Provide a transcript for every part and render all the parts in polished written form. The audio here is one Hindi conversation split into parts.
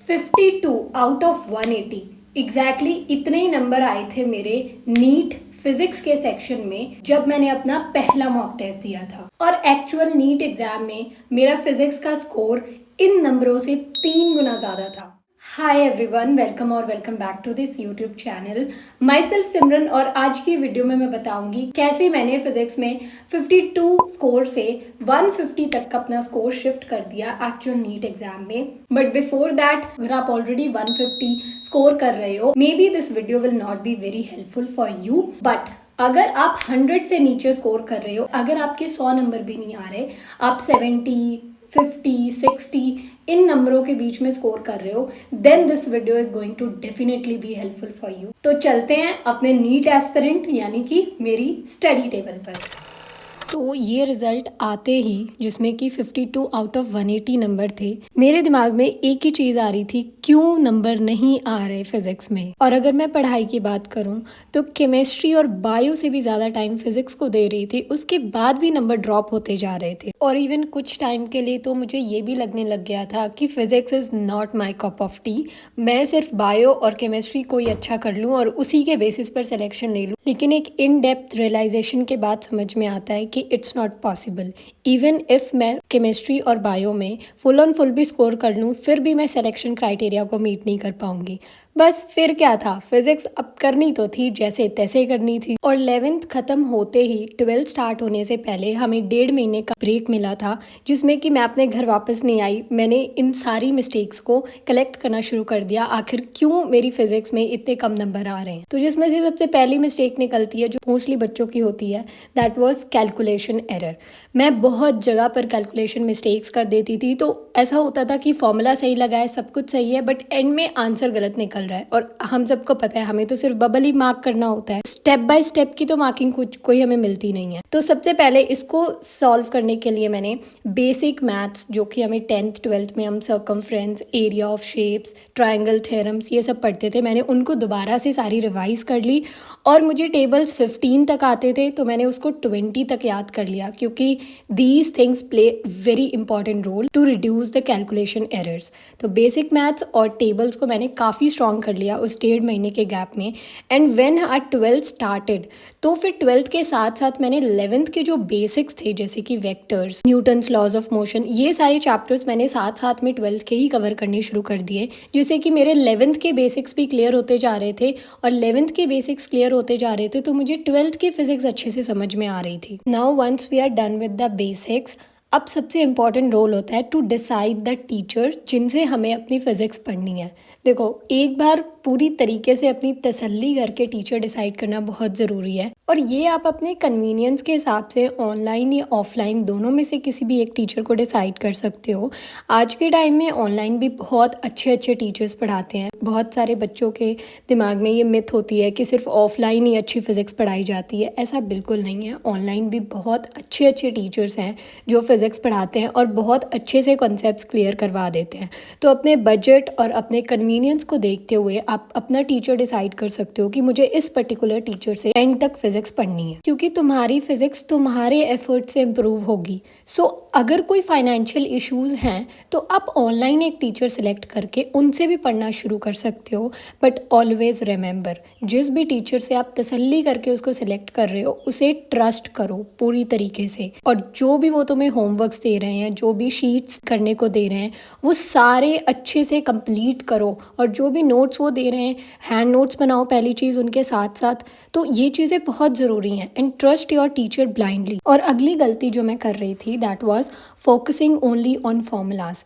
52 आउट ऑफ 180 एग्जैक्टली इतने ही नंबर आए थे मेरे नीट फिजिक्स के सेक्शन में जब मैंने अपना पहला मॉक टेस्ट दिया था। और एक्चुअल नीट एग्जाम में मेरा फिजिक्स का स्कोर इन नंबरों से 3 गुना ज्यादा था। हाय एवरीवन, वेलकम और welcome back to this YouTube channel. Myself Simran. और आज की वीडियो में मैं बताऊंगी कैसे मैंने फिजिक्स में 52 स्कोर से 150 तक का अपना स्कोर शिफ्ट कर दिया एक्चुअल नीट एग्जाम में। बट बिफोर दैट, अगर आप ऑलरेडी 150 स्कोर कर रहे हो, may be this video will not be very helpful for you. But अगर आप 100 से नीचे स्कोर कर रहे हो, अगर आपके 100 नंबर भी नहीं आ रहे, आप 70, 50, 60 इन नंबरों के बीच में स्कोर कर रहे हो, then this video is going to definitely be helpful for you. तो चलते हैं अपने नीट एस्पिरेंट यानी कि मेरी स्टडी टेबल पर। तो ये रिजल्ट आते ही, जिसमें कि 52 आउट ऑफ 180 नंबर थे, मेरे दिमाग में एक ही चीज़ आ रही थी, क्यों नंबर नहीं आ रहे फिजिक्स में। और अगर मैं पढ़ाई की बात करूं तो केमिस्ट्री और बायो से भी ज़्यादा टाइम फिजिक्स को दे रही थी, उसके बाद भी नंबर ड्रॉप होते जा रहे थे। और इवन कुछ टाइम के लिए तो मुझे ये भी लगने लग गया था कि physics is not my cup of T. मैं सिर्फ बायो और केमिस्ट्री कोई अच्छा कर लूँ और उसी के बेसिस पर सिलेक्शन ले लूँ। लेकिन एक इन डेप्थ रियलाइजेशन के बाद समझ में आता है कि it's not possible. Even if मैं केमिस्ट्री और बायो में फुल ऑन फुल भी स्कोर कर लूँ, फिर भी मैं सिलेक्शन क्राइटेरिया को मीट नहीं कर पाऊंगी। बस फिर क्या था, फिजिक्स अब करनी तो थी, जैसे तैसे करनी थी। और 11th खत्म होते ही 12th स्टार्ट होने से पहले हमें 1.5 महीने का ब्रेक मिला था, जिसमें कि मैं अपने घर वापस नहीं आई। मैंने इन सारी मिस्टेक्स को कलेक्ट करना शुरू कर दिया, आखिर क्यों मेरी फिजिक्स में इतने कम नंबर आ रहे हैं। तो जिसमें से सबसे पहली मिस्टेक निकलती है, जो मोस्टली बच्चों की होती है, दैट वाज कैलकुलेशन एरर। मैं बहुत जगह पर कैलकुलेशन मिस्टेक्स कर देती थी। तो ऐसा होता था कि फॉर्मूला सही लगा है, सब कुछ सही है, बट एंड में आंसर गलत निकल रहा है। और हम सबको पता है, हमें तो सिर्फ बबल ही मार्क करना होता है, स्टेप बाय स्टेप की तो मार्किंग कोई हमें मिलती नहीं है। तो सबसे पहले इसको सॉल्व करने के लिए मैंने बेसिक मैथ्स, जो कि हमें 10th 12th में हम circumference, area of shapes, triangle theorems ये सब पढ़ते थे, मैंने उनको दोबारा से सारी रिवाइज कर ली। और मुझे टेबल्स 15 तक आते थे, तो मैंने उसको 20 तक याद कर लिया, क्योंकि these things play very important role to reduce the calculation errors. तो बेसिक मैथ्स और टेबल्स को मैंने काफ़ी स्ट्रॉन्ग कर लिया उस 1.5 महीने के गैप में। And when our 12th started, तो फिर 12th के साथ साथ मैंने 11th के जो बेसिक्स थे, जैसे कि vectors, Newton's laws of motion, ये सारे चैप्टर्स मैंने साथ साथ में 12th के ही कवर करने शुरू कर दिए, जिससे कि मेरे 11th के बेसिक्स भी क्लियर होते जा रहे थे। और 11th के बेसिक्स क्लियर होते जा रहे थे, तो मुझे 12th की फिजिक्स अच्छे से समझ में आ रही थी। Now once we are done with the basics, अब सबसे इम्पॉर्टेंट रोल होता है टू डिसाइड द टीचर जिनसे हमें अपनी फिजिक्स पढ़नी है। देखो, एक बार पूरी तरीके से अपनी तसल्ली करके टीचर डिसाइड करना बहुत ज़रूरी है। और ये आप अपने कन्वीनियंस के हिसाब से ऑनलाइन या ऑफलाइन दोनों में से किसी भी एक टीचर को डिसाइड कर सकते हो। आज के टाइम में ऑनलाइन भी बहुत अच्छे अच्छे टीचर्स पढ़ाते हैं। बहुत सारे बच्चों के दिमाग में ये मिथ होती है कि सिर्फ ऑफलाइन ही अच्छी फिजिक्स पढ़ाई जाती है। ऐसा बिल्कुल नहीं है। ऑनलाइन भी बहुत अच्छे अच्छे टीचर्स हैं जो फिजिक्स पढ़ाते हैं और बहुत अच्छे से कॉन्सेप्ट्स क्लियर करवा देते हैं। तो अपने बजट और अपने कन्वीनियंस को देखते हुए आप अपना टीचर डिसाइड कर सकते हो कि मुझे इस पर्टिकुलर टीचर से एंड तक फिजिक्स पढ़नी है, क्योंकि तुम्हारी फिजिक्स तुम्हारे एफर्ट से इम्प्रूव होगी। सो अगर कोई फाइनेंशियल इश्यूज हैं, तो आप ऑनलाइन एक टीचर सेलेक्ट करके उनसे भी पढ़ना शुरू कर सकते हो। बट ऑलवेज रिमेंबर, जिस भी टीचर से आप तसल्ली करके उसको सिलेक्ट कर रहे हो, उसे ट्रस्ट करो पूरी तरीके से। और जो भी वो तुम्हें होमवर्क्स दे रहे हैं, जो भी शीट्स करने को दे रहे हैं, वो सारे अच्छे से कंप्लीट करो। और जो भी नोट्स वो दे रहे हैं, हैंड नोट्स बनाओ पहली चीज़ उनके साथ साथ। तो ये चीज़ें बहुत ज़रूरी हैं। And trust your teacher blindly. और अगली गलती जो मैं कर रही थी, that was focusing only on formulas.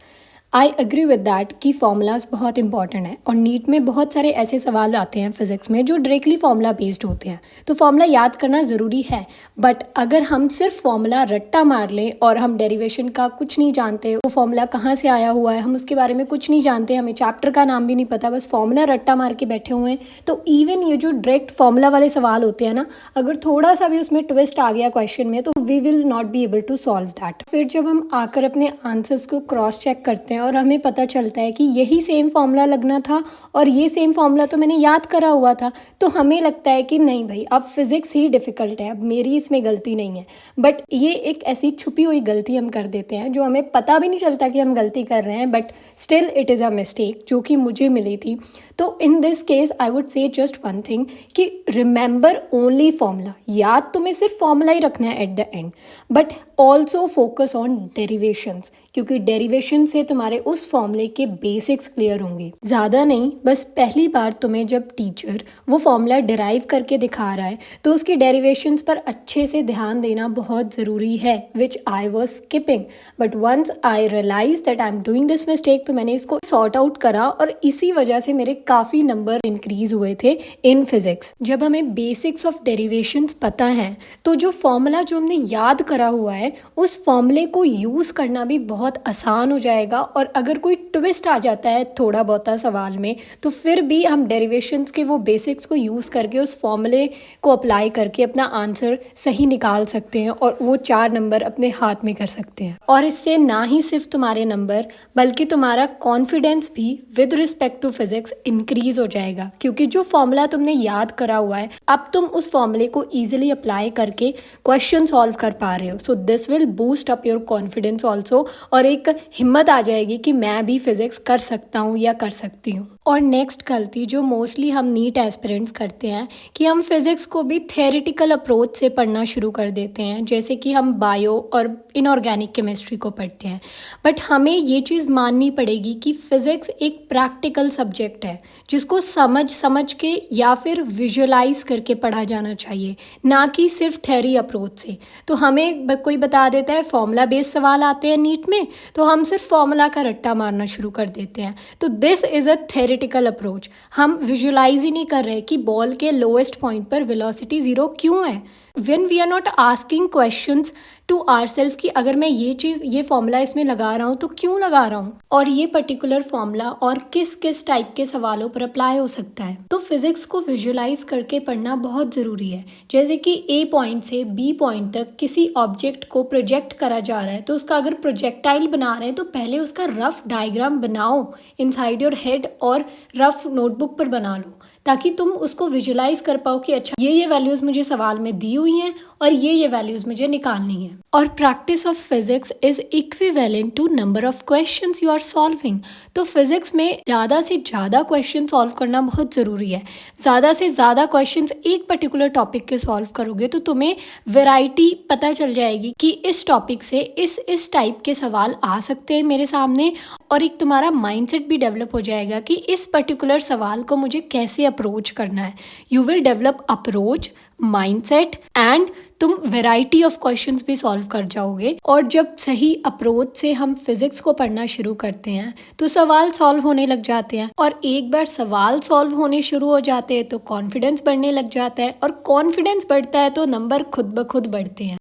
I agree with that कि फॉर्मूलाज बहुत इंपॉर्टेंट है। और नीट में बहुत सारे ऐसे सवाल आते हैं फिजिक्स में जो डायरेक्टली फॉर्मूला बेस्ड होते हैं, तो फॉर्मूला याद करना ज़रूरी है। बट अगर हम सिर्फ फॉर्मूला रट्टा मार लें और हम डेरिवेशन का कुछ नहीं जानते, वो फॉर्मूला कहाँ से आया हुआ है हम उसके बारे में कुछ नहीं जानते, हमें चैप्टर का नाम भी नहीं पता, बस फॉर्मूला रट्टा मार के बैठे हुए हैं, तो इवन ये जो डायरेक्ट फॉर्मूला वाले सवाल होते हैं ना, अगर थोड़ा सा भी उसमें ट्विस्ट आ गया क्वेश्चन में, तो we will not be able to solve that. फिर जब हम आकर अपने आंसर्स को क्रॉस चेक करते हैं हैं और हमें पता चलता है कि यही सेम फॉर्मूला लगना था और ये सेम फॉर्मूला तो मैंने याद करा हुआ था, तो हमें लगता है कि नहीं भाई अब फिज़िक्स ही डिफ़िकल्ट है, अब मेरी इसमें गलती नहीं है। बट ये एक ऐसी छुपी हुई गलती हम कर देते हैं जो हमें पता भी नहीं चलता कि हम गलती कर रहे हैं, but still it is a mistake जो कि मुझे मिली थी। तो in this case I would say just one thing कि रिमेंबर ओनली फॉर्मूला, याद तुम्हें सिर्फ फॉर्मूला ही रखना है at the end, but also focus on derivations, क्योंकि डेरिवेशन से तुम्हारे उस फॉर्मूले के बेसिक्स क्लियर होंगे। ज़्यादा नहीं, बस पहली बार तुम्हें जब टीचर वो फॉर्मूला डिराइव करके दिखा रहा है तो उसकी डेरिवेशंस पर अच्छे से ध्यान देना बहुत ज़रूरी है, which I was skipping. But once I realise that I am doing this mistake, तो मैंने इसको सॉर्ट आउट करा और इसी वजह से मेरे काफ़ी नंबर इंक्रीज हुए थे इन फिजिक्स। जब हमें बेसिक्स ऑफ डेरिवेशंस पता है तो जो फॉर्मूला जो हमने याद करा हुआ है उस फॉर्मूले को यूज़ करना भी बहुत आसान हो जाएगा। और अगर कोई ट्विस्ट आ जाता है थोड़ा बहुता सवाल में तो फिर भी हम डेरिवेशंस के वो बेसिक्स को यूज़ करके उस फॉर्मूले को अप्लाई करके अपना आंसर सही निकाल सकते हैं और वो 4 नंबर अपने हाथ में कर सकते हैं। और इससे ना ही सिर्फ तुम्हारे नंबर बल्कि तुम्हारा कॉन्फिडेंस भी with respect to physics increase हो जाएगा, क्योंकि जो फॉर्मूला तुमने याद करा हुआ है अब तुम उस फॉर्मूले को ईजिली अप्लाई करके क्वेश्चन सॉल्व कर पा रहे हो। So this will boost up your confidence also, और एक हिम्मत आ जाएगी कि मैं भी फिजिक्स कर सकता हूँ या कर सकती हूँ। और नेक्स्ट गलती जो मोस्टली हम नीट एस्पिरेंट्स करते हैं कि हम फिज़िक्स को भी थेरेटिकल अप्रोच से पढ़ना शुरू कर देते हैं, जैसे कि हम बायो और इनऑर्गेनिक केमिस्ट्री को पढ़ते हैं। बट हमें ये चीज़ माननी पड़ेगी कि फ़िज़िक्स एक प्रैक्टिकल सब्जेक्ट है जिसको समझ के या फिर विजुअलाइज करके पढ़ा जाना चाहिए, ना कि सिर्फ थ्योरी अप्रोच से। तो हमें कोई बता देता है फॉर्मूला बेस्ड सवाल आते हैं नीट में, तो हम सिर्फ फॉर्मूला का रट्टा मारना शुरू कर देते हैं। तो this is a theoretical approach. हम विजुअलाइज ही नहीं कर रहे कि बॉल के लोएस्ट पॉइंट पर वेलोसिटी 0 क्यों है। When we are not asking questions to ourselves कि अगर मैं ये चीज़ ये फॉर्मूला इसमें लगा रहा हूँ तो क्यों लगा रहा हूँ, और ये पर्टिकुलर फॉर्मूला और किस किस टाइप के सवालों पर अप्लाई हो सकता है। तो फिजिक्स को विजुअलाइज करके पढ़ना बहुत ज़रूरी है। जैसे कि ए पॉइंट से बी पॉइंट तक किसी ऑब्जेक्ट को प्रोजेक्ट करा जा रहा है, तो उसका अगर प्रोजेक्टाइल बना रहे हैं तो पहले उसका रफ डायग्राम बनाओ इनसाइड योर हेड और रफ नोटबुक पर बना लो, ताकि तुम उसको विजुलाइज कर पाओ कि अच्छा ये वैल्यूज़ मुझे सवाल में दी हुई हैं और ये वैल्यूज़ मुझे निकालनी है। और practice of physics is equivalent to number of questions you are solving. तो फिजिक्स में ज़्यादा से ज़्यादा क्वेश्चन सॉल्व करना बहुत ज़रूरी है। ज़्यादा से ज़्यादा क्वेश्चंस एक पर्टिकुलर टॉपिक के सॉल्व करोगे तो तुम्हें वैरायटी पता चल जाएगी कि इस टॉपिक से इस टाइप के सवाल आ सकते हैं मेरे सामने, और एक तुम्हारा माइंडसेट भी डेवलप हो जाएगा कि इस पर्टिकुलर सवाल को मुझे कैसे अप्रोच करना है। You will develop approach, mindset and तुम वैरायटी ऑफ क्वेश्चंस भी सॉल्व कर जाओगे। और जब सही अप्रोच से हम फिजिक्स को पढ़ना शुरू करते हैं तो सवाल सॉल्व होने लग जाते हैं, और एक बार सवाल सॉल्व होने शुरू हो जाते हैं तो कॉन्फिडेंस बढ़ने लग जाता है, और कॉन्फिडेंस बढ़ता है तो नंबर खुद ब खुद बढ़ते हैं।